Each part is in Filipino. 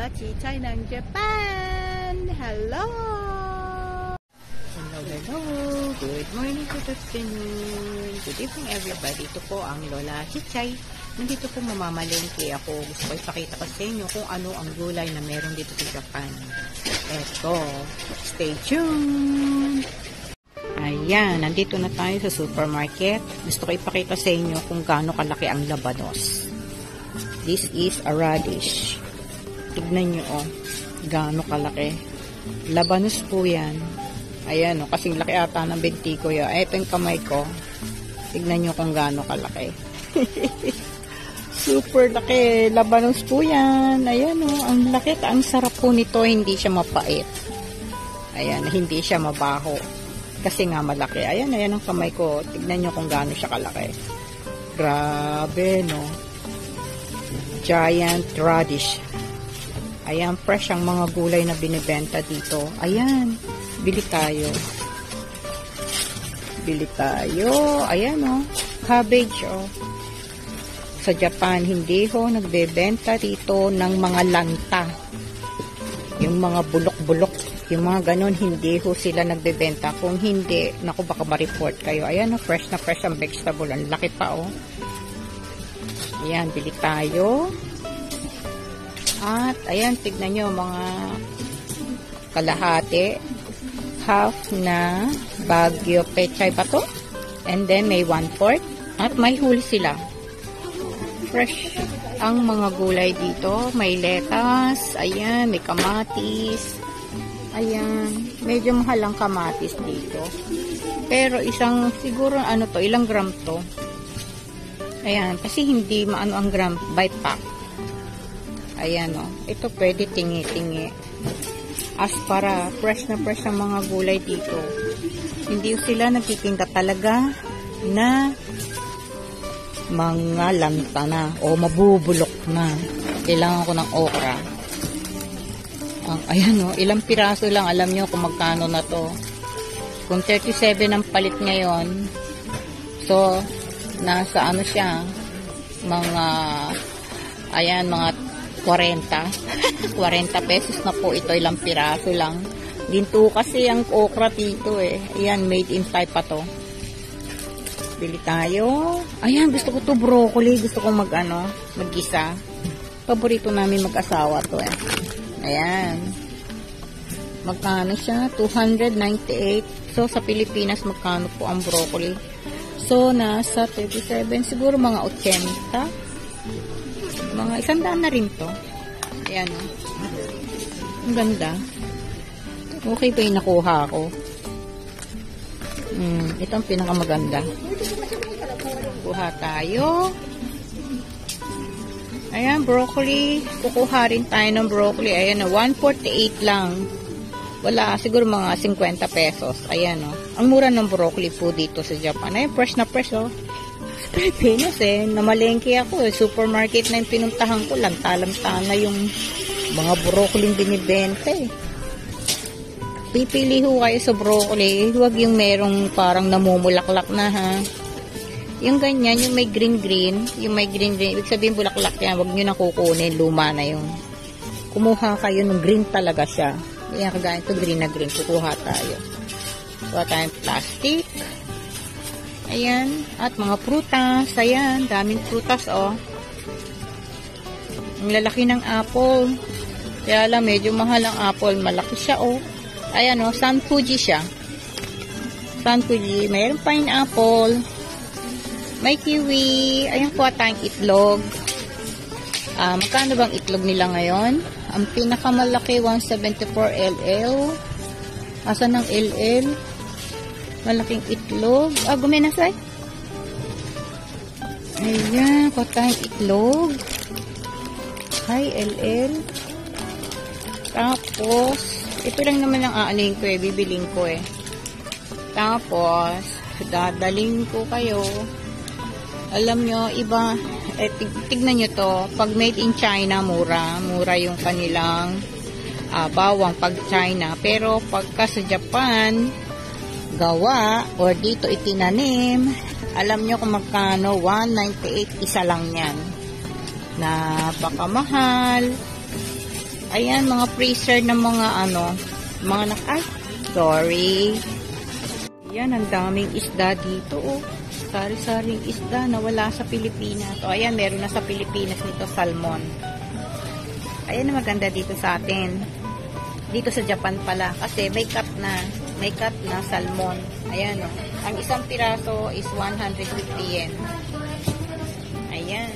Lola Chichay ng Japan! Hello! Hello! Good morning, good afternoon! Good evening everybody. Ito po ang Lola Chichay. Nandito po mamamalengke ako. Gusto ko ipakita ko sa inyo kung ano ang gulay na meron dito sa Japan. Eto. Stay tuned! Ayan, nandito na tayo sa supermarket. Gusto ko ipakita sa inyo kung gaano kalaki ang labanos. This is a radish. Tignan nyo, oh. Gaano kalaki. Labanos po yan. Ayan, oh. Kasing laki ata ng binti ko yan. Ito yung kamay ko. Tignan nyo kung gaano kalaki. Super laki. Labanos po yan. Ayan, oh. Ang laki. Ang sarap po nito. Hindi siya mapait. Ayan, hindi siya mabaho. Kasi nga malaki. Ayan, ayan ang kamay ko. Tignan nyo kung gaano siya kalaki. Grabe, no? Giant radish. Ayan, fresh ang mga gulay na binibenta dito. Ayan, bili tayo. Bili tayo. Ayan, oh. Cabbage, oh. Sa Japan, hindi ho nagbebenta dito ng mga lanta. Yung mga bulok-bulok. Yung mga ganon, hindi ho sila nagbebenta. Kung hindi, naku, baka ma-report kayo. Ayan, oh, fresh na fresh ang vegetable. Ang laki pa, oh. Ayan, bili tayo. At, ayan, tignan nyo, mga kalahati. Half na Baguio pechay ba to? And then, may 1/4. At may huli sila. Fresh ang mga gulay dito. May lettuce. Ayan, may kamatis. Ayan, medyo mahal ang kamatis dito. Pero isang, siguro ano to, ilang gram to. Ayan, kasi hindi maano ang gram by pack. Ayan, oh. Ito pwede tingi-tingi. Aspara, fresh na fresh ang mga gulay dito. Hindi sila nagtitinda talaga na mga lanta na o mabubulok na. Kailangan ko ng okra. Ayan, oh, ilang piraso lang, alam nyo kung magkano na to. Kung 37 ang palit ngayon, so nasa ano siya, mga ayan, mga 40 40 pesos na po ito, ilang piraso lang. Ginto kasi ang okra dito eh. Ayan, made in Thai pa to. Bili tayo. Ayan, gusto ko to broccoli, gusto kong mag-gisa. Paborito namin mag-asawa to eh. Ayan. Magkano siya? 298. So, sa Pilipinas, magkano po ang broccoli? So, nasa 37. Siguro mga 80. Mga 100 na rin to. Ayan. Ang ganda. Okay ba yung nakuha ko? Ito ang pinakamaganda. Kuha tayo. Ayan, broccoli. Kukuha rin tayo ng broccoli. Ayan, 148 lang. Wala, siguro mga 50 pesos. Ayan, oh. Ang mura ng broccoli po dito sa Japan. Ayan, fresh na fresh, oh. Pilipinas, eh. Namalengke ako, eh. Supermarket na yung pinuntahan ko. Lanta-lanta na yung mga broccoli binibenta, eh. Pipili ho kayo sa broccoli. Huwag yung merong parang namumulaklak na, ha. Yung ganyan, yung may green-green, ibig sabihin bulaklak yan, huwag nyo na kukunin, luma na yun. Kumuha kayo ng green talaga siya. Yan, kagaya ito, green na green, kukuha tayo. Kuha tayong plastic. Ayan, at mga prutas, ayan, daming prutas, oh. Ang lalaki ng apple. Kaya lang, medyo mahal ang apple, malaki siya, oh. Ayan, oh, San Fuji siya. San Fuji, mayroong pineapple. May kiwi. Ayan po tayong itlog. Magkano bang itlog nila ngayon? Ang pinakamalaki, 174 LL. Asan ang LL? Malaking itlog. Gumenasay. Ayan, po tayong itlog. Hi, LL. Tapos, ito lang naman ang aanin ko eh. Bibiling ko eh. Tapos, dadaling ko kayo. Alam nyo, iba, tignan nyo to, pag made in China, mura yung kanilang bawang pag China. Pero pagka sa Japan, gawa, or dito itinanim, alam nyo kung magkano, 198, isa lang yan. Napakamahal. Ayan, mga freezer ng mga ay, sorry. Ayan, ang daming isda dito, oh. Sari-saring isda na wala sa Pilipinas. O, ayan, meron na sa Pilipinas nito, salmon. Ayan, maganda dito sa atin. Dito sa Japan pala, kasi may cut na salmon. Ayan, oh. Ang isang piraso is 150 yen. Ayan.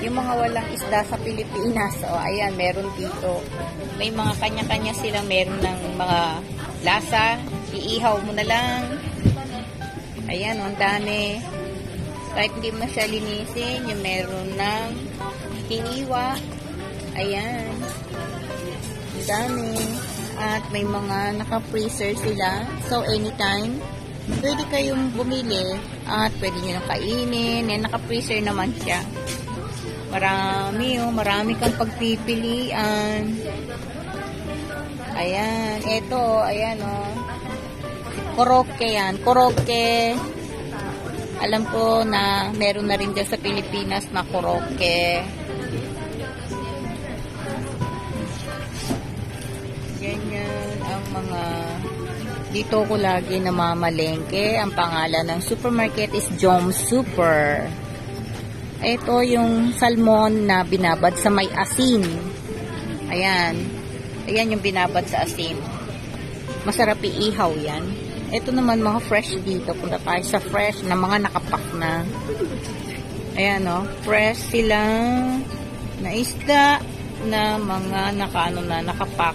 Yung mga walang isda sa Pilipinas, o, ayan, meron dito. May mga kanya-kanya silang meron ng mga lasa. Iihaw mo na lang. Ayan, ang dami. Kahit hindi mo na siya linisin, yung meron ng hiniwa. Ayan. Ang dami. At may mga naka-freezer sila. So, anytime, pwede kayong bumili at pwede nyo nang kainin. Naka-freezer naman siya. Marami, oh. Marami kang pagpipilian. Ayan. Ito, ayan, oh. Koroke yan. Koroke. Alam ko na meron na rin dyan sa Pilipinas na koroke. Ganyan ang mga dito ko lagi namamalengke. Ang pangalan ng supermarket is Jom Super. Ito yung salmon na binabad sa may asin. Ayan. Ayan yung binabad sa asin. Masarap iihaw yan. Ito naman mga fresh dito. Punta tayo sa fresh na mga nakapak na. Ayan, o. Fresh sila na isda na mga nakapak.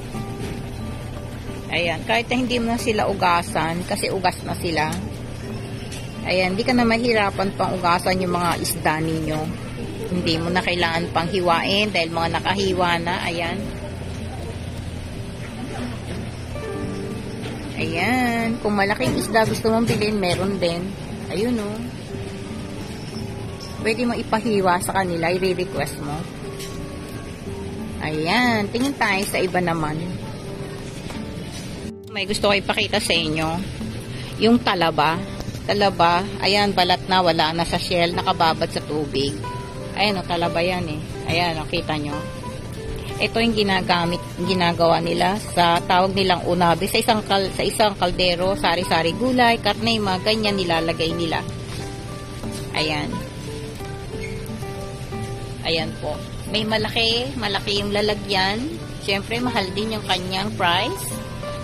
Ayan. Kahit na hindi mo na sila ugasan kasi ugas na sila. Ayan. Hindi ka na mahirapan pang ugasan yung mga isda ninyo. Hindi mo na kailangan pang hiwain dahil mga nakahiwa na. Ayan. Ayan. Kung malaking isda gusto mong bilhin, meron din. Ayun, oh. Pwede mo ipahiwa sa kanila. I-request mo. Ayan. Tingin tayo sa iba naman. May gusto ko ipakita sa inyo. Yung talaba. Talaba. Ayan, balat na. Wala na sa shell. Nakababad sa tubig. Ayan, oh. Talaba yan, eh. Ayan, oh. Kita nyo. Ito yung ginagawa nila sa tawag nilang unabe. Sa isang kaldero, sari-sari gulay, karne, mga ganyan nilalagay nila. Ayan. Ayan po. May malaki yung lalagyan. Siyempre, mahal din yung kanyang price.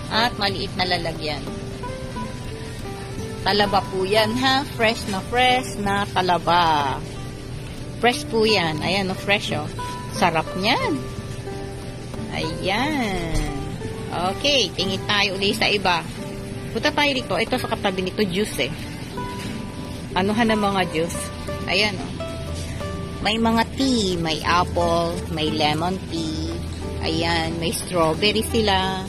At maliit na lalagyan. Talaba po yan, ha? Fresh na talaba. Fresh po yan. Ayan, no, fresh, oh. Sarap niyan. Ayan. Okay, tingin tayo ulit sa iba. Punta tayo dito. Ito sa katabi nito, juice, eh. Anuhan ng mga juice. Ayan, oh. May mga tea. May apple. May lemon tea. Ayan, may strawberry sila.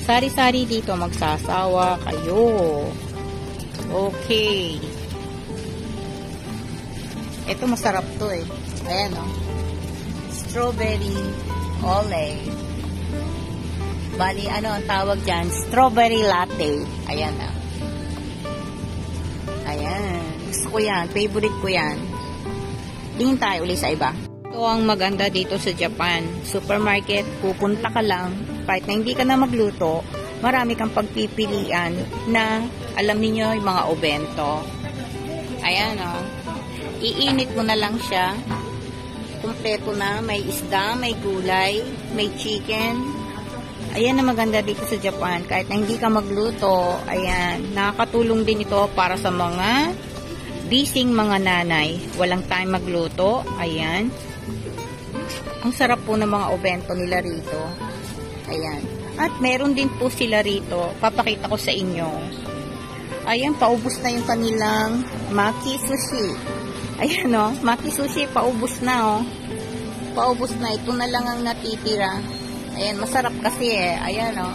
Sari-sari dito. Magsasawa kayo. Okay. Ito masarap to, eh. Ayan, oh. Strawberry ole. Bali, ano ang tawag dyan? Strawberry latte. Ayan na. Ayan. Gusto ko yan. Favorite ko yan. Tingin tayo ulit sa iba. Ito ang maganda dito sa Japan. Supermarket, pupunta ka lang. Kahit na hindi ka na magluto, marami kang pagpipilian na alam niyo yung mga obento. Ayan, o. Iinit mo na lang siya. Kompleto na, may isda, may gulay, may chicken. Ayan na maganda dito sa Japan. Kahit na hindi ka magluto, ayan, nakakatulong din ito para sa mga bising mga nanay. Walang time magluto, ayan. Ang sarap po ng mga obento nila rito. Ayan. At meron din po sila rito. Papakita ko sa inyo. Ayan, paubos na yung kanilang maki sushi. Ayan, o. Maki sushi, paubos na, o. Paubos na. Ito na lang ang natitira. Ayan, masarap kasi, eh. Ayan, o.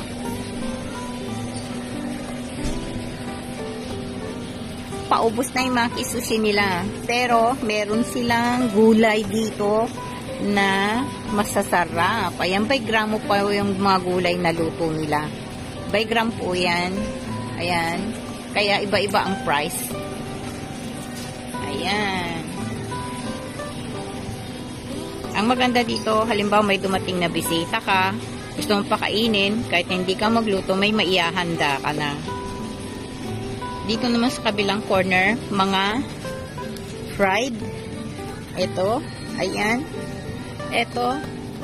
Paubos na yung maki sushi nila. Pero, meron silang gulay dito na masasarap. Ayan, by gramo pa yung mga gulay na luto nila. By gram po yan. Ayan. Kaya, iba-iba ang price. Ayan. Ang maganda dito, halimbawa may dumating na bisita ka, gusto mong pakainin, kahit hindi ka magluto, may maihahanda ka na. Dito naman sa kabilang corner, mga fried. Ito, ayan. Ito,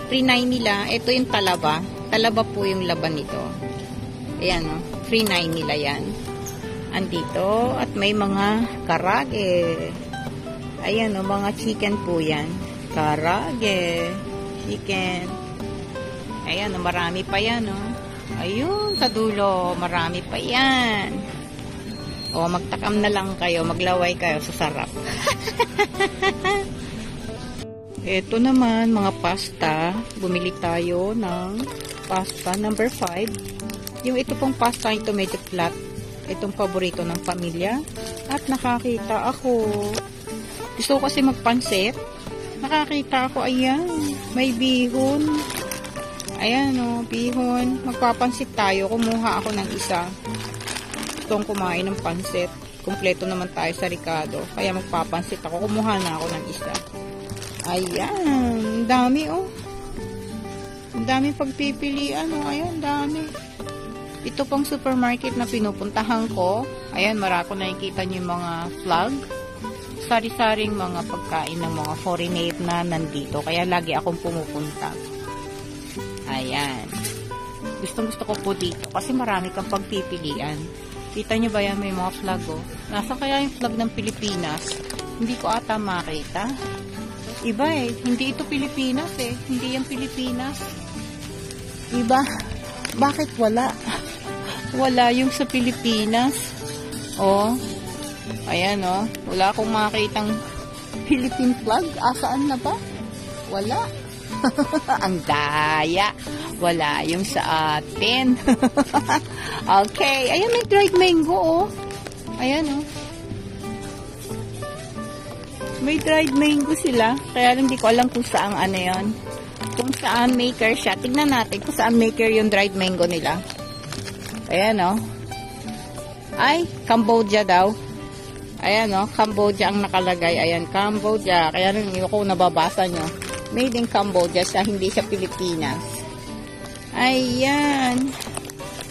$3.9 nila. Ito yung talaba. Talaba po yung laban nito. Ayan, o. $3.9 nila yan. Andito, at may mga karage. Ayan, o. Mga chicken po yan. Karage. Chicken. Ayan, o. Marami pa yan, o. Ayun, sa dulo. Marami pa yan. O, magtakam na lang kayo. Maglaway kayo sa sarap. Ito naman, mga pasta. Bumili tayo ng pasta number 5. Yung ito pong pasta, ito medyo flat. Itong paborito ng pamilya. At nakakita ako. Gusto ko kasi magpansit. Nakakita ako, ayan. May bihon. Ayan o, bihon. Magpapansit tayo. Kumuha ako ng isa. Gustong kumain ng pansit. Kumpleto naman tayo sa Ricardo. Kaya magpapansit ako. Kumuha na ako ng isa. Ayan. Dami oh. Ang dami pagpipilian oh. Ayan, dami. Ito pang supermarket na pinupuntahan ko. Ayan, marako nakikita niyo yung mga flag. Sari-saring mga pagkain ng mga foreigner na nandito. Kaya lagi akong pumupunta. Ayan. Gustong-gusto ko po dito. Kasi marami kang pagpipilian. Kita nyo ba yan? May mga flag, oh. Nasa kaya yung flag ng Pilipinas? Hindi ko ata makita. Iba eh. Hindi ito Pilipinas eh. Hindi yan Pilipinas. Iba. Bakit wala? Wala yung sa Pilipinas. Oh. Ayan, oh. Wala akong makitang Philippine flag. Asaan na ba? Wala. Ang daya. Wala yung sa atin. Okay. Ayan, may dried mango, oh. Ayan, oh. May dried mango sila. Kaya lang di ko alam kung saan ano yun. Kung saan maker siya. Tignan natin kung saan maker yung dried mango nila. Ayan, oh. Ay, Cambodia daw. Ayan, oh. Cambodia ang nakalagay. Ayan, Cambodia. Kaya lang yung ko nababasa nyo. Made in Cambodia siya, hindi siya Pilipinas. Ayan.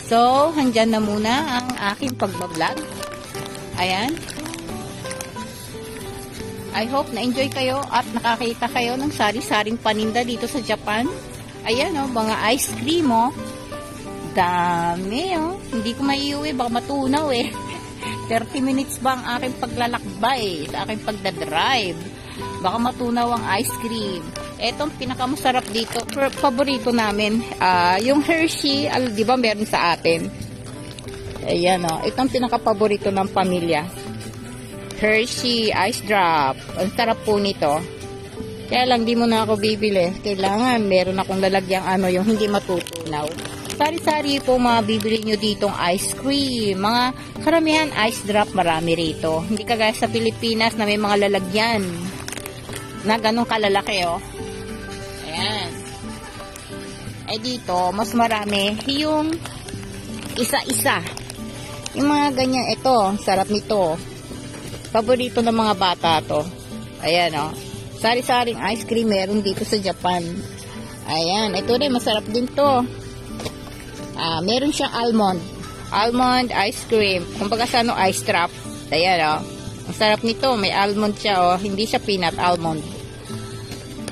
So, handyan na muna ang aking pagbablog. Ayan. I hope na-enjoy kayo at nakakita kayo ng sari-saring paninda dito sa Japan. Ayan, oh, mga ice cream, oh. Dami, oh. Hindi ko maiuwi, baka matunaw, eh. 30 minutes ba ang aking paglalakbay sa aking pagdadrive? Baka matunaw ang ice cream. Etong pinakamasarap dito, paborito namin, yung Hershey, di ba meron sa atin? Ayan, oh. Itong pinakapaborito ng pamilya. Hershey Ice Drop. Ang sarap po nito. Kaya lang, di mo na ako bibili. Kailangan, meron akong lalagyang yung hindi matutunaw. Sari-sari po mga bibili nyo ditong ice cream. Mga karamihan ice drop, marami rito. Hindi kagaya sa Pilipinas na may mga lalagyan na ganun kalalaki, oh. Ayan. Eh dito, mas marami yung isa-isa. Yung mga ganyan, ito, sarap nito. Paborito ng mga bata to. Ayan, oh. Sari-saring ice cream meron dito sa Japan. Ayan, ito rin, masarap din to. Meron siyang almond. Almond ice cream. Kumbaga sa ice drop. Ayan, oh. Ang sarap nito, may almond siya, oh. Hindi siya peanut, almond.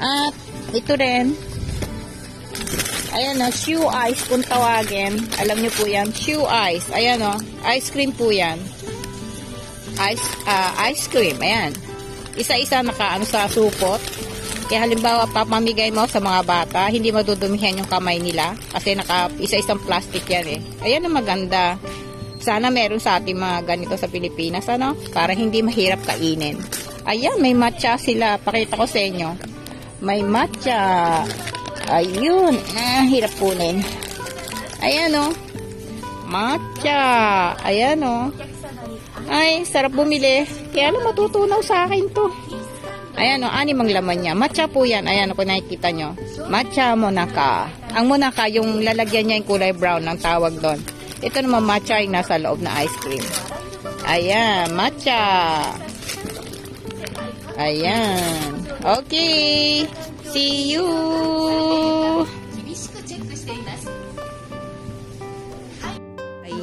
At ito rin, ayan o, shoe ice kung tawagin. Alam nyo po yan, shoe ice. Ayan o, ice cream po yan. Ice cream, ayan. Isa-isa nakaano sa supot. Kaya halimbawa, papamigay mo sa mga bata, hindi madudumihan yung kamay nila. Kasi naka isa-isang plastic yan eh. Ayan ang maganda. Sana meron sa ating mga ganito sa Pilipinas, ano? Para hindi mahirap kainin. Ayan, may matcha sila. Pakita ko sa inyo. May matcha. Ayun. Hirap kunin. Ayan, oh. Matcha. Ayan, oh. Ay, sarap bumili. Kaya lang matutunaw sa akin to. Ayan, oh. 6 ang laman niya. Matcha po yan. Ayan, kung nakikita nyo. Matcha Monaca. Ang Monaca, yung lalagyan niya yung kulay brown ang tawag doon. Ito naman matcha yung nasa loob na ice cream. Ayan, matcha. Ayan. Okay. See you.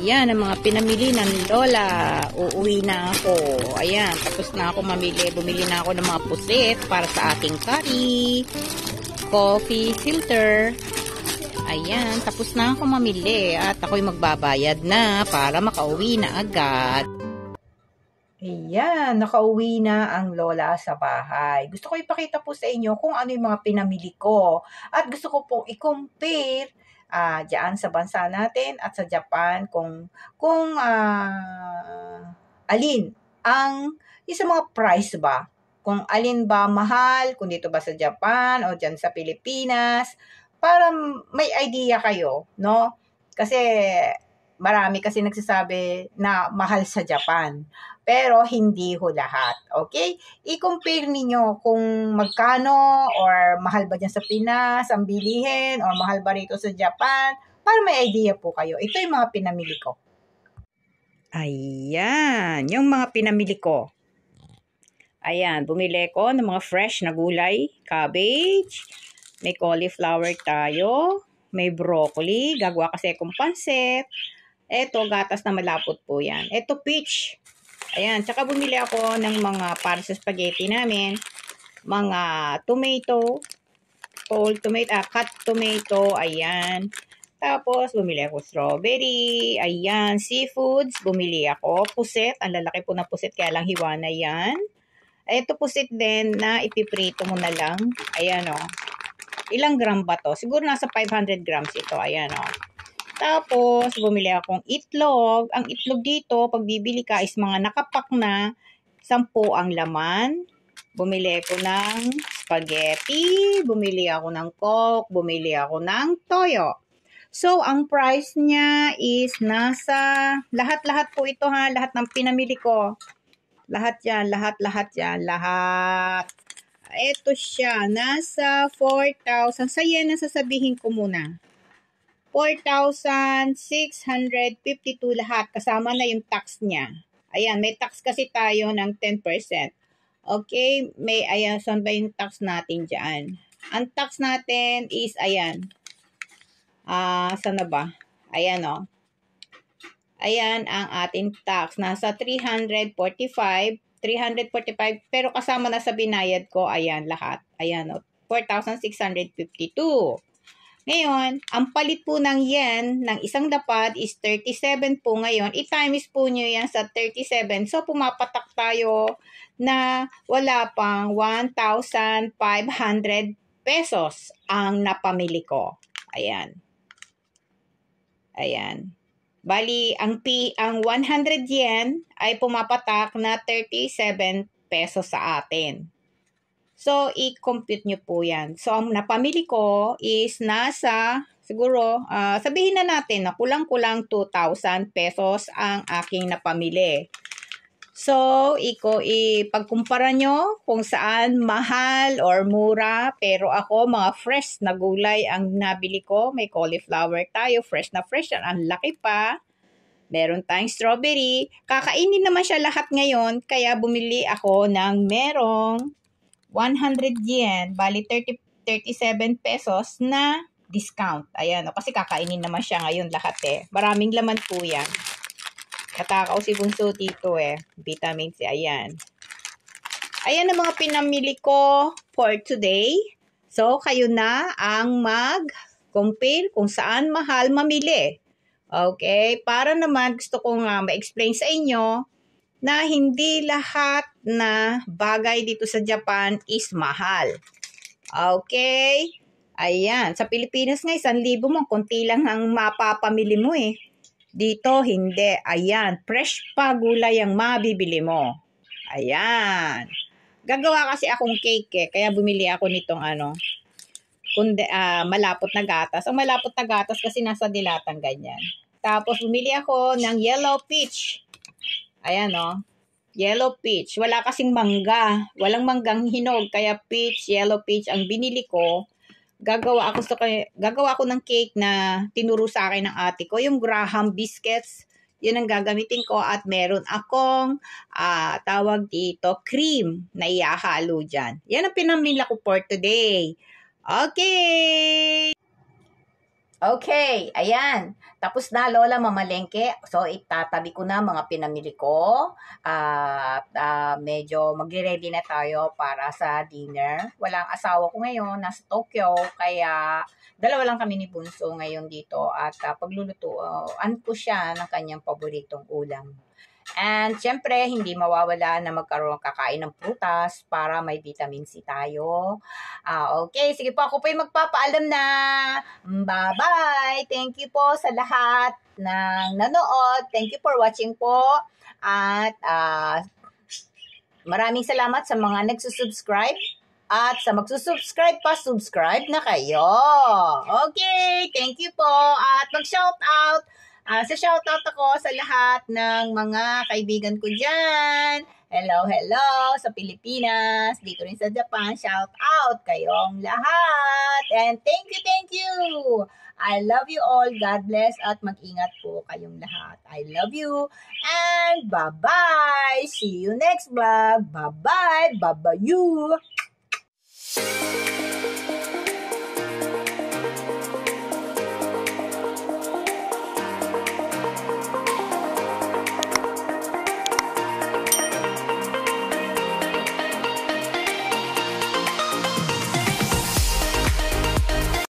Ayan, ang mga pinamili ng Lola. Uuwi na ako. Ayan, tapos na ako mamili. Bumili na ako ng mga pusit para sa aking curry. Coffee filter. Ayan, tapos na ako mamili. At ako'y magbabayad na para makauwi na agad. Ayan, nakauwi na ang Lola sa bahay. Gusto ko ipakita po sa inyo kung ano yung mga pinamili ko. At gusto ko pong i-compare diyan sa bansa natin at sa Japan kung alin ang yung mga price ba. Kung alin ba mahal, kung dito ba sa Japan o diyan sa Pilipinas, para may idea kayo, no? Kasi marami kasi nagsasabi na mahal sa Japan. Pero hindi ho lahat. Okay? I-compare ninyo kung magkano or mahal ba dyan sa Pinas ang bilihin or mahal ba rito sa Japan para may idea po kayo. Ito yung mga pinamili ko. Ayan. Yung mga pinamili ko. Ayan. Bumili ko ng mga fresh na gulay. Cabbage. May cauliflower tayo. May broccoli. Gagawa kasi akong pansit. Ito, gatas na malapot po yan. Ito, peach. Ayan, tsaka bumili ako ng mga para sa spaghetti namin. Mga tomato, whole tomato, cut tomato, ayan. Tapos, bumili ako strawberry, ayan, seafoods, bumili ako. Puset, ang lalaki po na puset, kaya lang hiwa na yan. Ito puset din na ipiprito mo na lang. Ayan o. Ilang gram ba to? Siguro nasa 500 grams ito, ayan o. Tapos, bumili akong itlog. Ang itlog dito, pag bibili ka, is mga nakapak na 10 ang laman. Bumili ako ng spaghetti. Bumili ako ng coke. Bumili ako ng toyo. So, ang price niya is nasa, lahat-lahat po ito ha, lahat ng pinamili ko. Lahat yan, lahat yan. Ito siya, nasa 4,000. Sa yen, nasasabihin ko muna. 4,652 lahat. Kasama na yung tax niya. Ayan, may tax kasi tayo ng 10%. Okay, ayan, saan ba yung tax natin dyan? Ang tax natin is, ayan. Saan na ba? Ayan, o. Ayan ang ating tax. Nasa 345, pero kasama na sa binayad ko, ayan, lahat. Ayan, o. 4,652. Ngayon, ang palit po ng yen ng isang dapat is 37 po ngayon. I-times po nyo yan sa 37. So, pumapatak tayo na wala pang 1,500 pesos ang napamili ko. Ayan. Ayan. Bali, ang 100 yen ay pumapatak na 37 pesos sa atin. So, i-compute nyo po yan. So, ang napamili ko is nasa, siguro, sabihin na natin na kulang-kulang 2,000 pesos ang aking napamili. So, ipagkumpara nyo kung saan mahal or mura. Pero ako, mga fresh na gulay ang nabili ko. May cauliflower tayo, fresh na fresh. Ang laki pa. Meron tayong strawberry. Kakainin naman siya lahat ngayon. Kaya bumili ako ng merong 100 yen, bali 37 pesos na discount. Ayan, kasi kakainin naman siya ngayon lahat eh. Maraming laman po yan. Katakaw si Bunso dito eh. Vitamin C, ayan. Ayan ang mga pinamili ko for today. So, kayo na ang mag-compare kung saan mahal mamili. Okay? Para naman gusto ko nga ma-explain sa inyo na hindi lahat na bagay dito sa Japan is mahal. Okay? Ayan. Sa Pilipinas nga, 1,000 mo, konti lang ang mapapamili mo eh. Dito, hindi. Ayan. Fresh pa gulay ang mabibili mo. Ayan. Gagawa kasi akong cake eh. Kaya bumili ako nitong malapot na gatas. Ang malapot na gatas kasi nasa dilatang ganyan. Tapos bumili ako ng yellow peach. Ayan o. Yellow peach. Wala kasing mangga. Walang manggang hinog. Kaya peach, yellow peach ang binili ko. Gagawa ako ng cake na tinuro sa akin ng ate ko. Yung Graham biscuits. Yun ang gagamitin ko. At meron akong tawag dito cream na iahalo dyan. Yan ang pinamili ko for today. Okay! Okay, ayan. Tapos na, Lola, mamalengke. So, itatabi ko na mga pinamili ko. At medyo magre-ready na tayo para sa dinner. Walang asawa ko ngayon, nasa Tokyo. Kaya, dalawa lang kami ni Bunso ngayon dito. At paglulutuan ko siya ng kanyang paboritong ulam. And syempre, hindi mawawala na kakain ng prutas para may vitamin C tayo. Okay, sige po, ako po yung magpapaalam na. Bye-bye! Thank you po sa lahat ng nanood. Thank you for watching po. At maraming salamat sa mga nagsusubscribe. At sa magsusubscribe pa, subscribe na kayo. Okay, thank you po. At mag-shoutout. Sa shoutout ako sa lahat ng mga kaibigan ko dyan. Hello, hello sa Pilipinas, dito rin sa Japan. Shout out kayong lahat. And thank you. I love you all. God bless at mag-ingat po kayong lahat. I love you. And bye-bye. See you next vlog. Bye-bye. Bye-bye you.